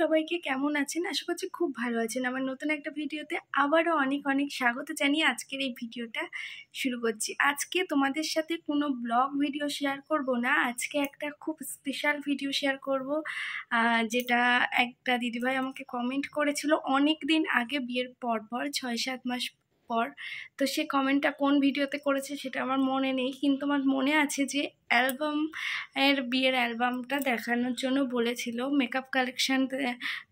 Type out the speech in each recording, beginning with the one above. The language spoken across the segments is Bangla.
সবাইকে, কেমন আছেন? আশা করছি খুব ভালো আছেন। আমার নতুন একটা ভিডিওতে আবারও অনেক অনেক স্বাগত জানিয়ে আজকের এই ভিডিওটা শুরু করছি। আজকে তোমাদের সাথে কোনো ব্লগ ভিডিও শেয়ার করব না, আজকে একটা খুব স্পেশাল ভিডিও শেয়ার করব, যেটা একটা দিদিভাই আমাকে কমেন্ট করেছিল অনেক দিন আগে, বিয়ের পর 6-7 মাস পর। তো সে কমেন্টটা কোন ভিডিওতে করেছে সেটা আমার মনে নেই, কিন্তু আমার মনে আছে যে বিয়ের অ্যালবামটা দেখানোর জন্য বলেছিল। মেকআপ কালেকশন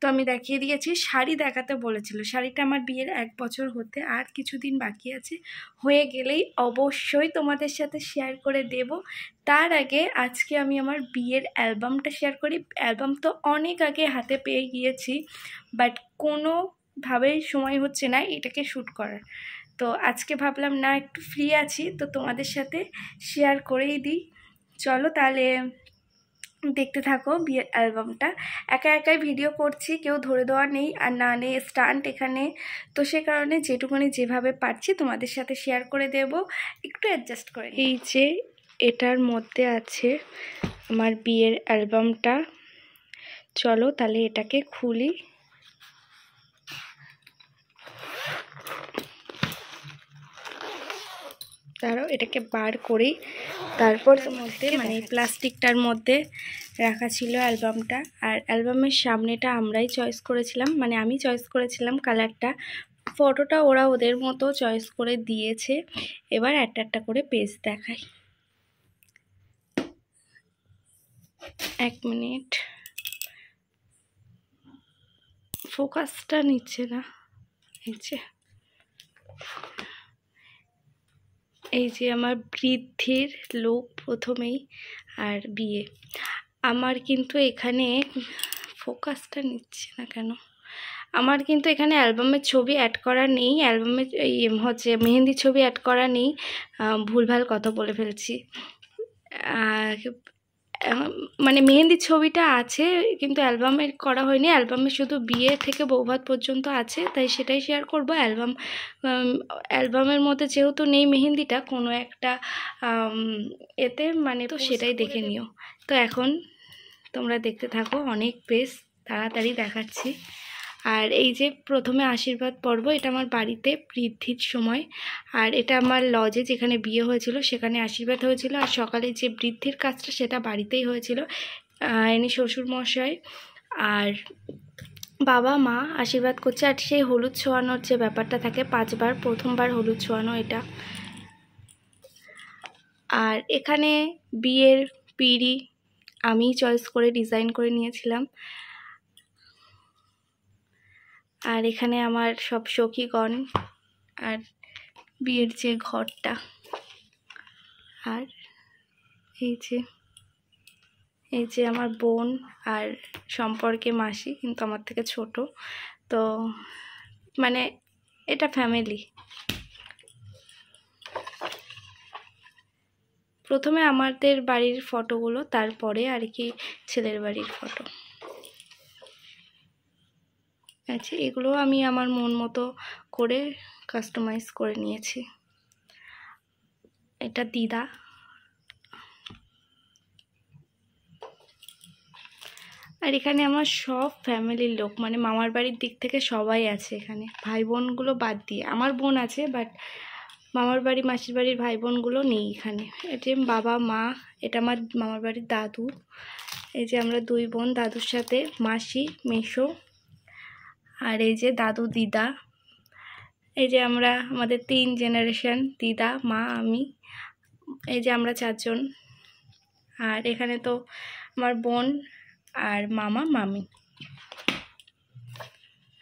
তো আমি দেখিয়ে দিয়েছি, শাড়ি দেখাতে বলেছিল। শাড়িটা আমার বিয়ের 1 বছর হতে আর কিছুদিন বাকি আছে, হয়ে গেলেই অবশ্যই তোমাদের সাথে শেয়ার করে দেব। তার আগে আজকে আমি আমার বিয়ের অ্যালবামটা শেয়ার করি। অ্যালবাম তো অনেক আগে হাতে পেয়ে গিয়েছি, বাট কোনোভাবেই সময় হচ্ছে না এটাকে শ্যুট করার। তো আজকে ভাবলাম না, একটু ফ্রি আছি তো তোমাদের সাথে শেয়ার করেই দিই। চলো তাহলে দেখতে থাকো বিয়ের অ্যালবামটা। একা একাই ভিডিও করছি, কেউ ধরে দেওয়া নেই আর না নেই স্টান্ট এখানে, তো সে কারণে যেটুকুনি যেভাবে পারছি তোমাদের সাথে শেয়ার করে দেব, একটু অ্যাডজাস্ট করে। এই যে এটার মধ্যে আছে আমার বিয়ের অ্যালবামটা। চলো তাহলে এটাকে খুলি। তারও এটাকে বার করি, তারপর মধ্যে মানে প্লাস্টিকটার মধ্যে রাখা ছিল অ্যালবামটা। আর অ্যালবামের সামনেটা আমরাই চয়েস করেছিলাম, মানে আমি চয়েস করেছিলাম কালারটা। ফটোটা ওরা ওদের মতো চয়েস করে দিয়েছে। এবার একটা একটা করে পেজ দেখাই। 1 মিনিট, ফোকাসটা নিচ্ছে না। এই যে আমার বৃদ্ধির লোক প্রথমেই, আর বিয়ে। আমার কিন্তু এখানে ফোকাসটা নিচ্ছে না কেন, আমার কিন্তু এখানে অ্যালবামের ছবি অ্যাড করা নেই, অ্যালবামের হচ্ছে মেহেন্দি ছবি অ্যাড করা নেই। ভুলভাল কথা বলে ফেলছি। মানে মেহেন্দির ছবিটা আছে কিন্তু অ্যালবামের করা হয়নি। অ্যালবামে শুধু বিয়ে থেকে বৌভাত পর্যন্ত আছে, তাই সেটাই শেয়ার করব। অ্যালবামের মধ্যে যেহেতু নেই মেহেন্দিটা, কোনো একটা এতে মানে তো সেটাই দেখে নিও। তো এখন তোমরা দেখতে থাকো, অনেক বেশ তাড়াতাড়ি দেখাচ্ছি। আর এই যে প্রথমে আশীর্বাদ পর্ব, এটা আমার বাড়িতে বৃদ্ধির সময়, আর এটা আমার লজে যেখানে বিয়ে হয়েছিল সেখানে আশীর্বাদ হয়েছিল। আর সকালে যে বৃদ্ধির কাজটা সেটা বাড়িতেই হয়েছিল, ইনি শ্বশুরমশাই আর বাবা মা আশীর্বাদ করছে। আর সেই হলুদ ছোঁয়ানোর যে ব্যাপারটা থাকে 5 বার, প্রথমবার হলুদ ছোঁয়ানো এটা। আর এখানে বিয়ের পিঁড়ি আমি চয়েস করে ডিজাইন করে নিয়েছিলাম। আর এখানে আমার সব সখীগণ, আর বিয়ের যে ঘরটা, আর এই যে আমার বোন আর সম্পর্কে মাসি, কিন্তু আমার থেকে ছোট। তো মানে এটা ফ্যামিলি। প্রথমে আমাদের বাড়ির ফটোগুলো, তারপরে আর কি ছেলের বাড়ির ফটো। আচ্ছা, এগুলো আমি আমার মন মতো করে কাস্টমাইজ করে নিয়েছি। এটা দিদা। আর এখানে আমার সব ফ্যামিলির লোক, মানে মামার বাড়ির দিক থেকে সবাই আছে এখানে, ভাই বোনগুলো বাদ দিয়ে। আমার বোন আছে, বাট মামার বাড়ি মাসির বাড়ির ভাই বোনগুলো নেই এখানে। এটা বাবা মা, এটা আমার মামার বাড়ির দাদু। এই যে আমরা 2 বোন, দাদুর সাথে মাসি মেসো, আর এই যে দাদু দিদা। এই যে আমাদের 3 জেনারেশন, দিদা মা আমি, এই যে আমরা 4 জন। আর এখানে তো আমার বোন আর মামা মামি।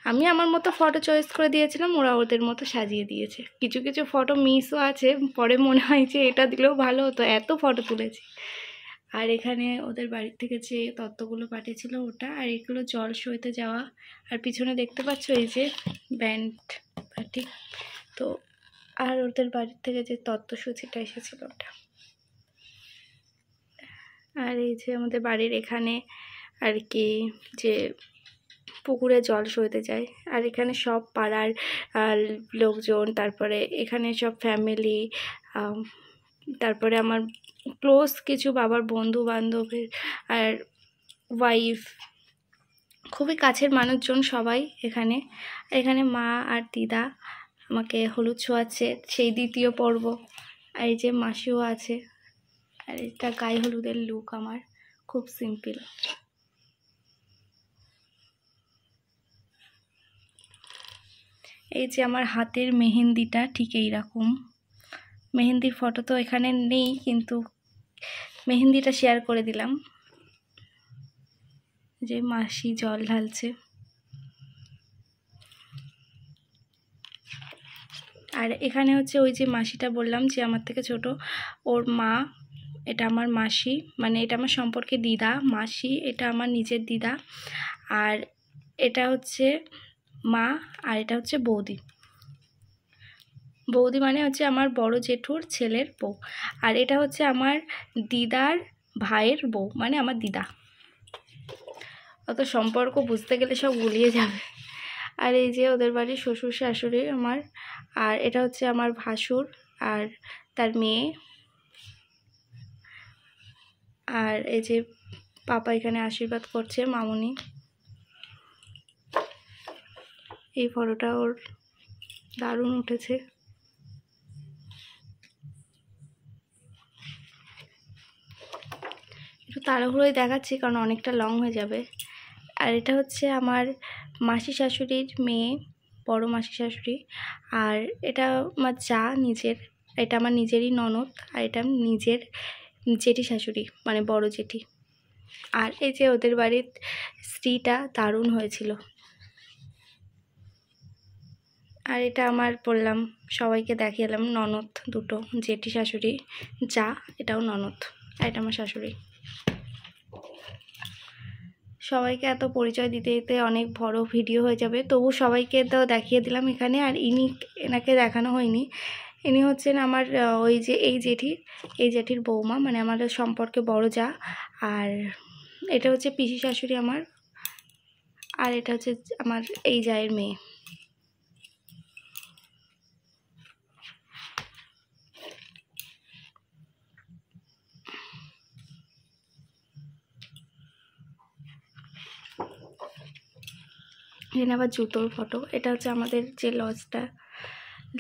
আমি আমার মতো ফটো চয়েস করে দিয়েছিলাম, ওরা ওদের মতো সাজিয়ে দিয়েছে। কিছু কিছু ফটো মিসও আছে, পরে মনে হয় যে এটা দিলেও ভালো হতো, এত ফটো তুলেছি। আর এখানে ওদের বাড়ির থেকে যে তত্ত্বগুলো পাঠিয়েছিল ওটা, আর এগুলো জল সইতে যাওয়া। আর পিছনে দেখতে পাচ্ছ এই যে ব্যান্ড পার্টি। তো আর ওদের বাড়ির থেকে যে তত্ত্বসূচিটা এসেছিল ওটা। আর এই যে আমাদের বাড়ির এখানে আর কি যে পুকুরে জল সইতে যায়। আর এখানে সব পাড়ার লোকজন, তারপরে এখানে সব ফ্যামিলি, তারপরে আমার ক্লোজ কিছু বাবার বন্ধু বান্ধবের আর ওয়াইফ, খুবই কাছের মানুষজন সবাই এখানে। এখানে মা আর দিদা আমাকে হলুদ ছোঁয়াচ্ছে, সেই দ্বিতীয় পর্ব। আর এই যে মাসিও আছে। আর এটা গায়ে হলুদের লুক আমার, খুব সিম্পল। এই যে আমার হাতের মেহেন্দিটা ঠিক এইরকম। মেহেন্দির ফটো তো এখানে নেই, কিন্তু মেহেন্দিটা শেয়ার করে দিলাম। যে মাসি জল ঢালছে। আর এখানে হচ্ছে ওই যে মাসিটা বললাম যে আমার থেকে ছোট, ওর মা। এটা আমার মাসি, মানে এটা আমার সম্পর্কে দিদা। মাসি এটা আমার নিজের দিদা। আর এটা হচ্ছে মা, আর এটা হচ্ছে বৌদি। বৌদি মানে হচ্ছে আমার বড় জেঠুর ছেলের বউ। আর এটা হচ্ছে আমার দিদার ভাইয়ের বউ, মানে আমার দিদা। অত সম্পর্ক বুঝতে গেলে সব গুলিয়ে যাবে। আর এই যে ওদের বাড়ির শ্বশুর শাশুড়ি আমার। আর এটা হচ্ছে আমার ভাসুর আর তার মেয়ে। আর এই যে পাপা এখানে আশীর্বাদ করছে, মামুনি। এই ফটোটা ওর দারুণ উঠেছে। একটু তাড়াহুড়োই দেখাচ্ছি কারণ অনেকটা লং হয়ে যাবে। আর এটা হচ্ছে আমার মাসি শাশুড়ির মেয়ে, বড় মাসি শাশুড়ি। আর এটা আমার যা নিজের, এটা আমার নিজেরই ননদ। আর এটা নিজের জেঠি শাশুড়ি, মানে বড় জেঠি। আর এই যে ওদের বাড়ির স্ত্রীটা দারুণ হয়েছিল। আর এটা আমার বললাম সবাইকে দেখিয়ে ননদ দুটো, জেঠি শাশুড়ি যা, এটাও ননদ। আর এটা আমার শাশুড়ি। সবাইকে এত পরিচয় দিতে দিতে অনেক বড় ভিডিও হয়ে যাবে, তবু সবাইকে তো দেখিয়ে দিলাম এখানে। আর এনাকে দেখানো হয়নি। ইনি হচ্ছেন আমার ওই যে এই জেঠির বৌমা, মানে আমাদের সম্পর্কে বড় যা। আর এটা হচ্ছে পিসি শাশুড়ি আমার। আর এটা হচ্ছে আমার এই জায়ের মেয়ে। এখানে আবার জুতোর ফটো। এটা হচ্ছে আমাদের যে লজটা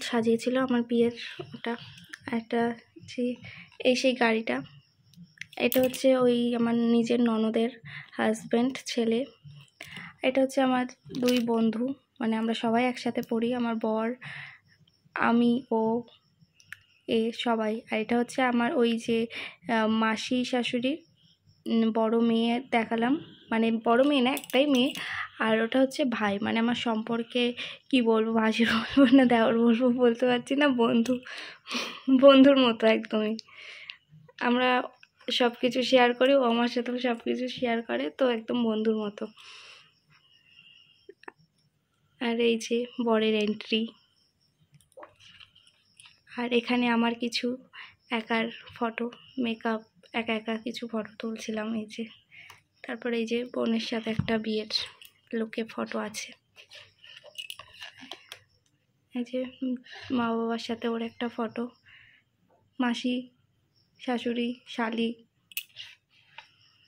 সাজিয়েছিল আমার বিয়ের, ওটা। একটা যে এই সেই গাড়িটা, এটা হচ্ছে ওই আমার নিজের ননদের হাজব্যান্ড ছেলে। এটা হচ্ছে আমার দুই বন্ধু, মানে আমরা সবাই একসাথে পড়ি, আমার বর, আমি, ও, সবাই। আর এটা হচ্ছে আমার ওই যে মাসি শাশুড়ির বড় মেয়ে দেখালাম, মানে বড় মেয়ে না, একটাই মেয়ে। আর ওটা হচ্ছে ভাই, মানে আমার সম্পর্কে কি বলবো, ভাসি বলবো না দেওর বলবো বলতে পারছি না, বন্ধুর মতো একদমই। আমরা সব কিছু শেয়ার করি, ও আমার সাথেও সব কিছু শেয়ার করে, তো একদম বন্ধুর মতো। আর এই যে বরের এন্ট্রি। আর এখানে আমার কিছু একার ফটো, মেকআপ একা একা কিছু ফটো তুলছিলাম। এই যে তারপরে এই যে বোনের সাথে একটা বিয়ের লোকে ফটো আছে। এই যে মা বাবার সাথে ওর একটা ফটো, মাসি, শাশুড়ি, শালি।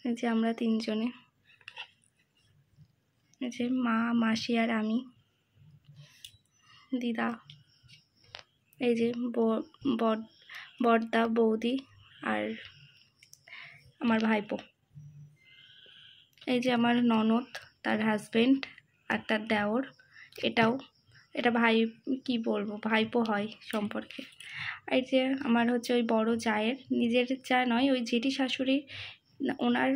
এই যে আমরা তিনজনে, এই যে মা, মাসি আর আমি, দিদা। এই যে বড়দা, বৌদি আর আমার ভাইপো। এই যে আমার ননদ, তার হাজবেন্ড আর তার দেওর। এটা ভাই, কি বলবো, ভাইপো হয় সম্পর্কে। এই যে আমার হচ্ছে ওই বড় জায়ের, নিজের যা নয়, ওই জেঠি শাশুড়ি ওনার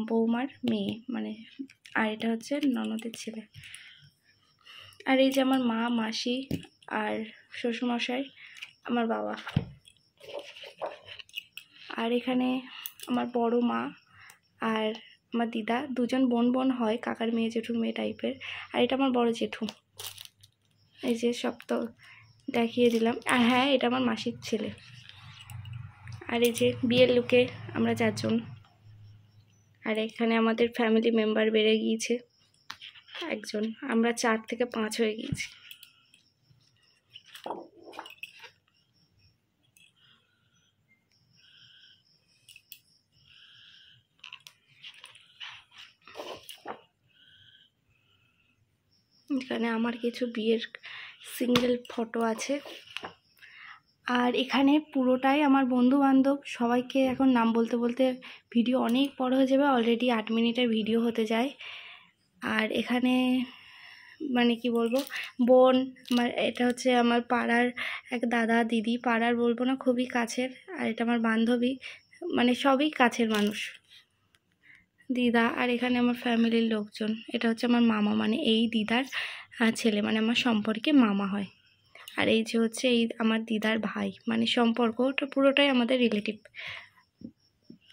বৌমার মেয়ে, মানে। আর এটা হচ্ছে ননদের ছেলে। আর এই যে আমার মা, মাসি আর শ্বশুরমশাই, আমার বাবা। আর এখানে আমার বড় মা আর আমার দিদা, দুজন বোন হয়, কাকার মেয়ে জেঠুর মেয়ে টাইপের। আর এটা আমার বড় জেঠু। এই যে সব তো দেখিয়ে দিলাম। আর হ্যাঁ, এটা আমার মাসির ছেলে। আর এই যে বিয়ের লুকে আমরা 4 জন। আর এখানে আমাদের ফ্যামিলি মেম্বার বেড়ে গিয়েছে একজন, আমরা 4 থেকে 5 হয়ে গিয়েছি। এখানে আমার কিছু বিয়ের সিঙ্গেল ফটো আছে। আর এখানে পুরোটাই আমার বন্ধু বান্ধব, সবাইকে এখন নাম বলতে বলতে ভিডিও অনেক বড় হয়ে যাবে, অলরেডি 8 মিনিটের ভিডিও হতে যায়। আর এখানে মানে কি বলবো, বোন আমার, এটা হচ্ছে আমার পাড়ার এক দাদা দিদি, পাড়ার বলবো না, খুবই কাছের। আর এটা আমার বান্ধবী, মানে সবই কাছের মানুষ, দিদা। আর এখানে আমার ফ্যামিলির লোকজন, এটা হচ্ছে আমার মামা, মানে এই দিদার ছেলে, মানে আমার সম্পর্কে মামা হয়। আর এই যে হচ্ছে এই আমার দিদার ভাই, মানে সম্পর্কটা পুরোটাই আমাদের রিলেটিভ।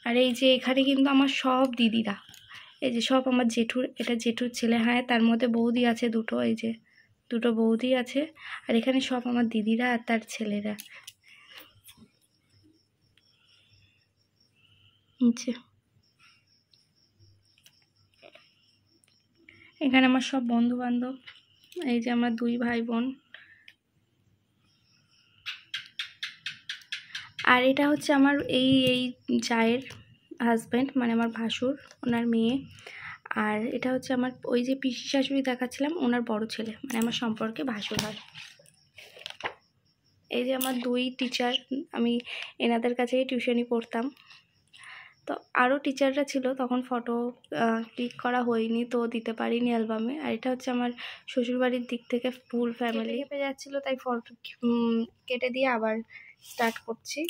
আর এই যে এখানে কিন্তু আমার সব দিদিরা, এই যে সব আমার জেঠুর, এটা জেঠুর ছেলে, হ্যাঁ তার মধ্যে বৌদি আছে দুটো, এই যে দুটো বৌদি আছে। আর এখানে সব আমার দিদিরা আর তার ছেলেরা। এখানে আমার সব বন্ধু বান্ধব, এই যে আমার 2 ভাই বোন। আর এটা হচ্ছে আমার এই জায়ের হাজব্যান্ড, মানে আমার ভাসুর, ওনার মেয়ে। আর এটা হচ্ছে আমার ওই যে পিসি শাশুড়ি দেখাচ্ছিলাম, ওনার বড় ছেলে, মানে আমার সম্পর্কে ভাসুর হয়। এই যে আমার 2 টিচার, আমি এনাদের কাছেই টিউশনি পড়তাম। তো আরও টিচাররা ছিল, তখন ফটো ক্লিক করা হয়নি, তো দিতে পারিনি অ্যালবামে। আর এটা হচ্ছে আমার শ্বশুরবাড়ির দিক থেকে ফুল ফ্যামিলি। কেটে যাচ্ছিলো, তাই ফটো কেটে দিয়ে আবার স্টার্ট করছি।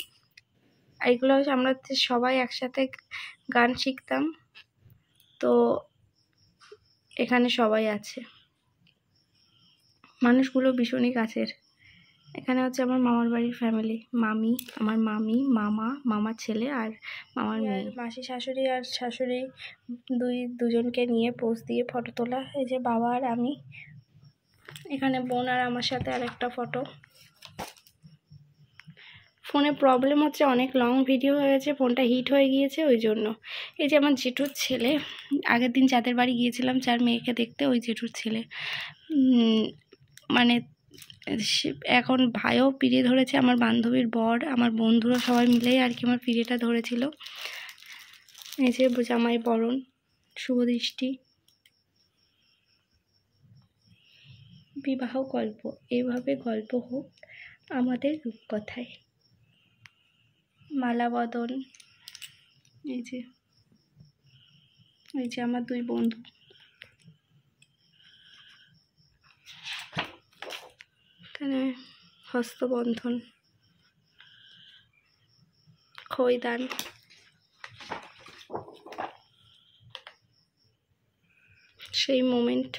আর এগুলো হচ্ছে আমরা সবাই একসাথে গান শিখতাম, তো এখানে সবাই আছে, মানুষগুলো ভীষণই কাছের। এখানে হচ্ছে আমার মামার বাড়ির ফ্যামিলি, মামি, আমার মামি, মামা, মামার ছেলে আর মামার মেয়ে, মাসি শাশুড়ি আর শাশুড়ি দুজনকে নিয়ে পোজ দিয়ে ফটো তোলা। এই যে বাবা আর আমি, এখানে বোন আর আমার সাথে আরেকটা ফটো। ফোনে প্রবলেম হচ্ছে, অনেক লং ভিডিও হয়ে গেছে, ফোনটা হিট হয়ে গিয়েছে ওই জন্য। এই যে আমার জেঠুর ছেলে, আগের দিন যাদের বাড়ি গিয়েছিলাম 4 মেয়েকে দেখতে, ওই জেঠুর ছেলে, মানে এখন ভাইও পিড়ে ধরেছে, আমার বান্ধবীর বর, আমার বন্ধুরা সবাই মিলেই আর কি আমার পিড়েটা ধরেছিল। এই যে জামাই বরণ, শুভ দৃষ্টি, বিবাহ গল্প, এইভাবে গল্প হোক আমাদের রূপকথায়। মালা বদন, এই যে আমার 2 বন্ধু। এখানে হস্তবন্ধন, খৈদান, সেই মোমেন্ট।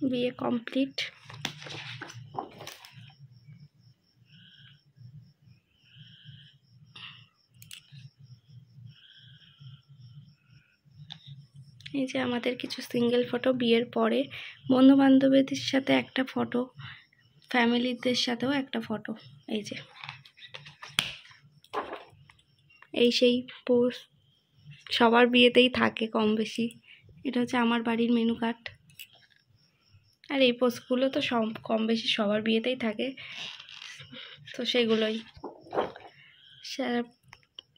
বিয়ে কমপ্লিট। এই যে আমাদের কিছু সিঙ্গেল ফটো বিয়ের পরে, বন্ধু বান্ধবীদের সাথে একটা ফটো, ফ্যামিলিদের সাথেও একটা ফটো। এই যে এই সেই পোস্ট সবার বিয়েতেই থাকে কম বেশি। এটা হচ্ছে আমার বাড়ির মেনু কার্ড। আর এই পোস্টগুলো তো সব কম বেশি সবার বিয়েতেই থাকে, তো সেগুলোই।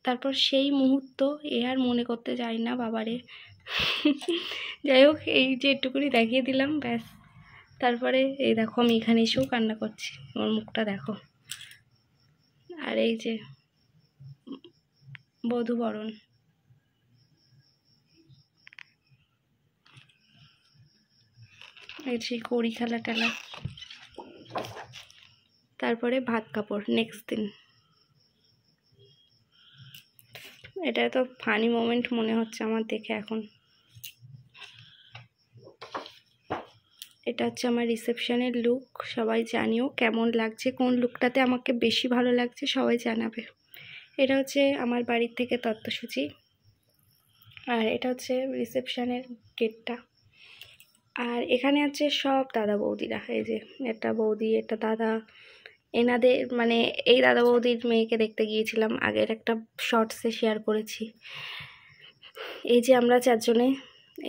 তারপর সেই মুহূর্ত আর মনে করতে যাই না বাবারে। যাই হোক, এই যে একটুকুনি দেখিয়ে দিলাম, ব্যাস। তারপরে এই দেখো আমি এখানে এসেও কান্না করছি, আমার মুখটা দেখো। আর এই যে বধূবরণ, এই সেই কড়ি খেলা টেলা। তারপরে ভাত কাপড় নেক্সট দিন। এটা তো ফানি মোমেন্ট মনে হচ্ছে আমার দেখে এখন। এটা হচ্ছে আমার রিসেপশনের লুক, সবাই জানিও কেমন লাগছে, কোন লুকটাতে আমাকে বেশি ভালো লাগছে সবাই জানাবে। এটা হচ্ছে আমার বাড়ির থেকে তত্ত্বসূচি। আর এটা হচ্ছে রিসেপশনের গেটটা। আর এখানে আছে সব দাদা বৌদিরা, এই যে একটা বৌদি, একটা দাদা, এনাদের মানে এই দাদা বৌদির মেয়েকে দেখতে গিয়েছিলাম, আগের একটা শর্টসে শেয়ার করেছি। এই যে আমরা 4 জনে,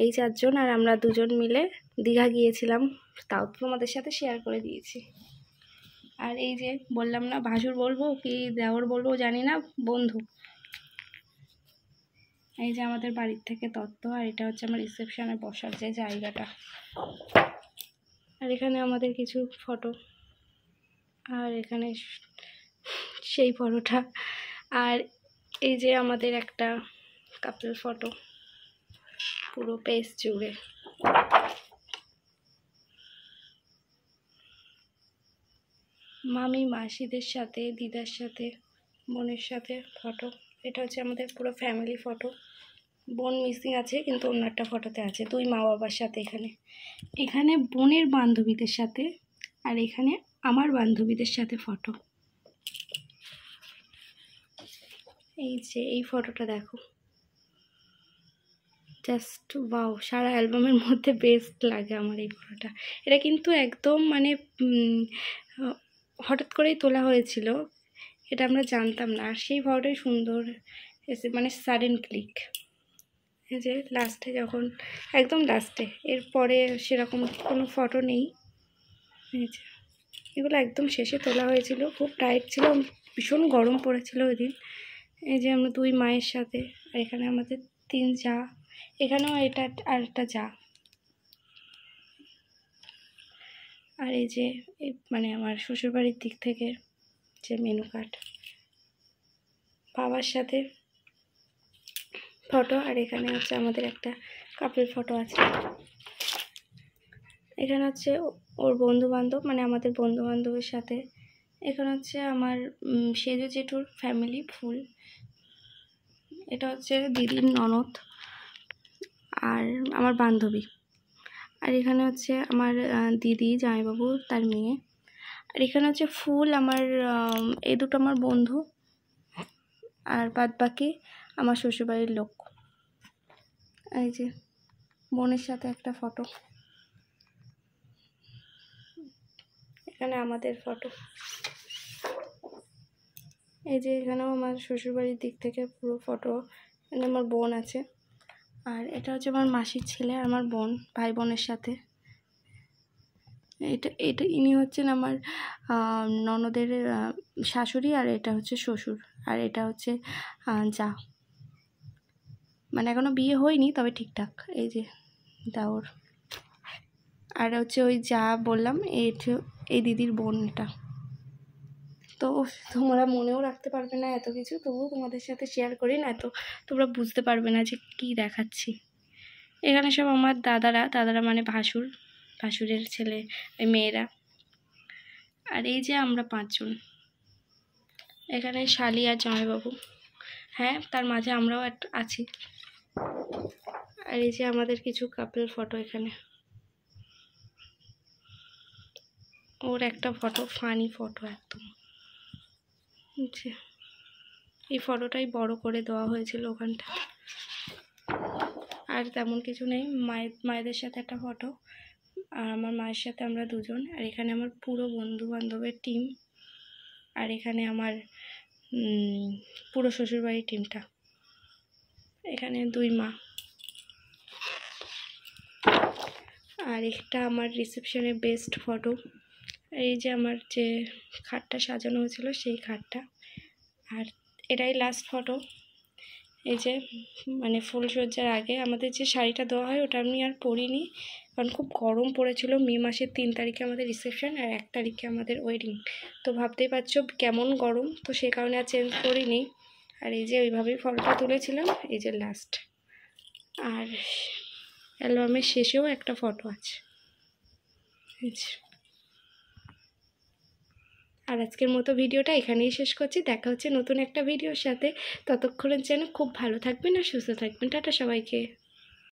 এই 4 জন, আর আমরা 2 জন মিলে দীঘা গিয়েছিলাম, তাও তোমাদের সাথে শেয়ার করে দিয়েছি। আর এই যে বললাম না ভাসুর বলবো কি দেওর বলবো জানি না, বন্ধু, এই যে আমাদের বাড়ির থেকে তত্ত্ব, আর এটা হচ্ছে আমার রিসেপশনে বসার যে জায়গাটা। আর এখানে আমাদের কিছু ফটো, আর এখানে সেই ফটোটা, আর এই যে আমাদের একটা কাপল ফটো পুরো পেজ জুড়ে। মামি মাসিদের সাথে, দিদার সাথে, বোনের সাথে ফটো। এটা হচ্ছে আমাদের পুরো ফ্যামিলি ফটো। বোন মিসিং আছে, কিন্তু অন্য একটা ফটোতে আছে, দুই মা বাবার সাথে। এখানে বোনের বান্ধবীদের সাথে, আর এখানে আমার বান্ধবীদের সাথে ফটো। এই যে এই ফটোটা দেখো, জাস্ট ওয়াও, সারা অ্যালবামের মধ্যে বেস্ট লাগে আমার এই ফটোটা। এটা কিন্তু একদম মানে হঠাৎ করেই তোলা হয়েছিল, এটা আমরা জানতাম না। আর সেই ফটোটাই সুন্দর এসে, মানে সাডেন ক্লিক। এই যে লাস্টে, যখন একদম লাস্টে, এরপরে সেরকম কোনো ফটো নেই। এই যে এগুলো একদম শেষে তোলা হয়েছিল, খুব টাইট ছিল, ভীষণ গরম পড়েছিল ওই দিন। এই যে আমরা দুই মায়ের সাথে, আর এখানে আমাদের তিন যা, এখানেও এটা আর একটা যা। আর এই যে মানে আমার শ্বশুরবাড়ির দিক থেকে যে মেনু কার্ড, বাবার সাথে ফটো। আর এখানে হচ্ছে আমাদের একটা কাপল ফটো আছে। এখানে হচ্ছে ওর বন্ধুবান্ধব, মানে আমাদের বন্ধুবান্ধবের সাথে। এখানে হচ্ছে আমার সেজু জেঠুর ফ্যামিলি ফুল। এটা হচ্ছে দিদির ননদ আর আমার বান্ধবী। আর এখানে হচ্ছে আমার দিদি, জামাইবাবু, তার মেয়ে। আর এখানে হচ্ছে ফুল আমার এই দুটো আমার বন্ধু, আর বাদ বাকি আমার শ্বশুরবাড়ির লোক। এই যে বোনের সাথে একটা ফটো, এখানে আমাদের ফটো। এই যে এখানেও আমার শ্বশুরবাড়ির দিক থেকে পুরো ফটো, এখানে আমার বোন আছে। আর এটা হচ্ছে আমার মাসির ছেলে আর আমার বোন, ভাই বোনের সাথে। এটা ইনি হচ্ছেন আমার ননদের শাশুড়ি, আর এটা হচ্ছে শ্বশুর, আর এটা হচ্ছে যা, মানে এখনো বিয়ে হয়নি, তবে ঠিকঠাক। এই যে দেওর, আর হচ্ছে ওই যা বললাম, এই দিদির বোন। এটা তো তোমরা মনেও রাখতে পারবে না এত কিছু, তবুও তোমাদের সাথে শেয়ার করি না, তো তোমরা বুঝতে পারবে না যে কি দেখাচ্ছি। এখানে সব আমার দাদারা মানে ভাসুরের ছেলে, ওই মেয়েরা। আর এই যে আমরা পাঁচজন, এখানে শালি আর জামাইবাবু, হ্যাঁ তার মাঝে আমরাও আছি। আর এই যে আমাদের কিছু কাপল ফটো, এখানে ওর একটা ফটো, ফানি ফটো একদম। এই ফটোটাই বড় করে দেওয়া হয়েছিল ওখানটা। আর তেমন কিছু নেই। মায়েদের সাথে একটা ফটো, আর আমার মায়ের সাথে আমরা দুজন। আর এখানে আমার পুরো বন্ধু বান্ধবের টিম, আর এখানে আমার পুরো শ্বশুরবাড়ির টিমটা। এখানে দুই মা। আর একটা আমার রিসেপশনের বেস্ট ফটো। এই যে আমার যে খাটটা সাজানো হয়েছিল সেই খাটটা। আর এটাই লাস্ট ফটো। এই যে মানে ফুলসজ্জার আগে আমাদের যে শাড়িটা দেওয়া হয়, ওটা আমি আর পরিনি, কারণ খুব গরম পড়েছিল। মে মাসের 3 তারিখে আমাদের রিসেপশন, আর 1 তারিখে আমাদের ওয়েডিং। তো ভাবতেই পারছো কেমন গরম, তো সেই কারণে আর চেঞ্জ করিনি। আর এই যে ওইভাবেই ফটোটা তুলেছিলাম। এই যে লাস্ট। আর অ্যালবামের শেষেও একটা ফটো আছে। আর আজকের মতো ভিডিওটা এখানেই শেষ করছি। দেখা হচ্ছে নতুন একটা ভিডিওর সাথে। ততক্ষণের জন্য খুব ভালো থাকবেন আর সুস্থ থাকবেন। টাটা সবাইকে।